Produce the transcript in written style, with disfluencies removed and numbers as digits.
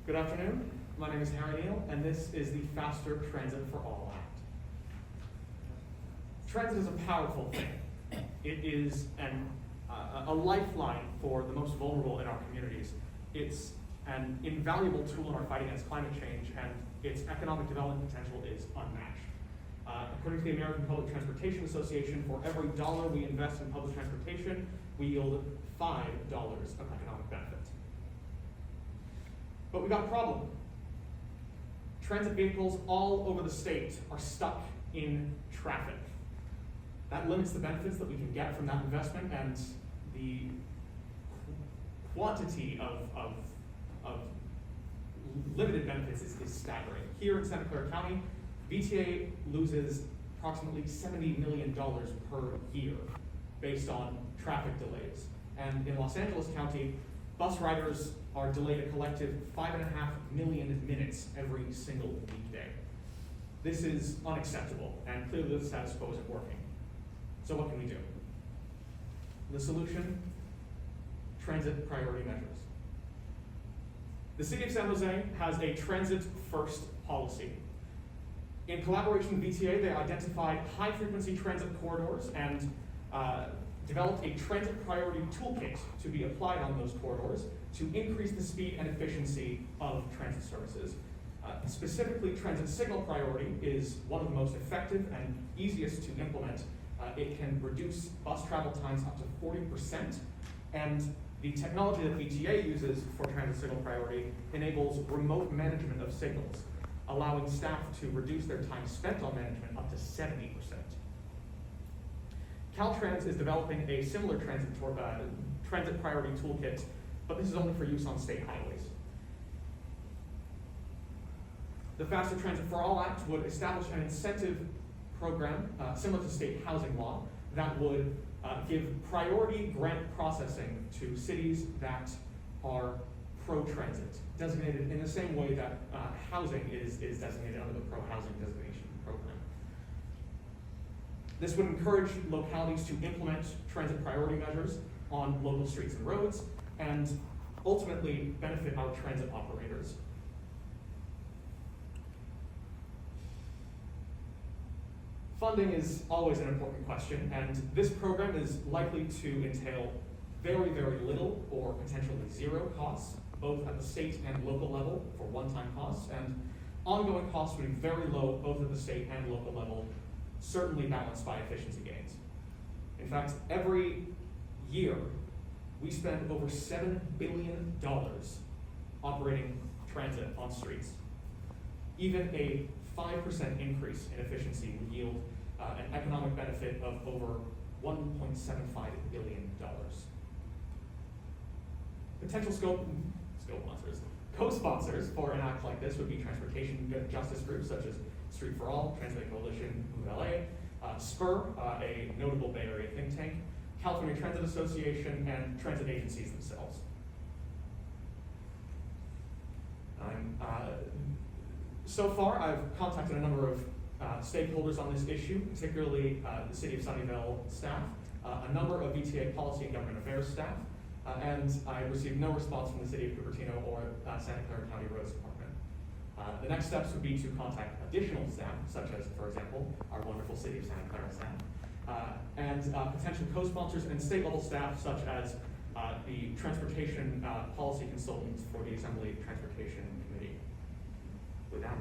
Good afternoon. My name is Harry Neal, and this is the Faster Transit for All Act. Transit is a powerful thing. It is a lifeline for the most vulnerable in our communities. It's an invaluable tool in our fight against climate change, and its economic development potential is unmatched. According to the American Public Transportation Association, for every dollar we invest in public transportation, we yield $5 of economic benefit. But we got a problem. Transit vehicles all over the state are stuck in traffic. That limits the benefits that we can get from that investment, and the quantity of limited benefits is staggering. Here in Santa Clara County, VTA loses approximately $70 million per year based on traffic delays. And in Los Angeles County, bus riders are delayed a collective 5.5 million minutes every single weekday. This is unacceptable, and clearly the status quo isn't working. So what can we do? The solution: transit priority measures. The City of San Jose has a transit-first policy. In collaboration with VTA, they identified high-frequency transit corridors and developed a transit priority toolkit to be applied on those corridors to increase the speed and efficiency of transit services. Specifically, transit signal priority is one of the most effective and easiest to implement. It can reduce bus travel times up to 40%, and the technology that VTA uses for transit signal priority enables remote management of signals, allowing staff to reduce their time spent on management up to 70%. Caltrans is developing a similar transit priority toolkit, but this is only for use on state highways. The Faster Transit for All Act would establish an incentive program similar to state housing law that would give priority grant processing to cities that are pro-transit, designated in the same way that housing is designated under the pro-housing designation program. This would encourage localities to implement transit priority measures on local streets and roads, and ultimately benefit our transit operators. Funding is always an important question, and this program is likely to entail very, very little or potentially zero costs, both at the state and local level for one-time costs, and ongoing costs would be very low both at the state and local level, certainly balanced by efficiency gains. In fact, every year, we spend over $7 billion operating transit on streets. Even a 5% increase in efficiency would yield an economic benefit of over $1.75 billion. Potential co-sponsors for an act like this would be transportation justice groups such as Street for All, Transit Coalition, Move LA, Spur, a notable Bay Area think tank, California Transit Association, and transit agencies themselves. So far, I've contacted a number of stakeholders on this issue, particularly the City of Sunnyvale staff, a number of VTA policy and government affairs staff, and I received no response from the City of Cupertino or Santa Clara County Roads Department. The next steps would be to contact additional staff, such as, for example, our wonderful City of Santa Clara staff, and potential co-sponsors and state-level staff, such as the Transportation Policy Consultants for the Assembly Transportation Committee. With that,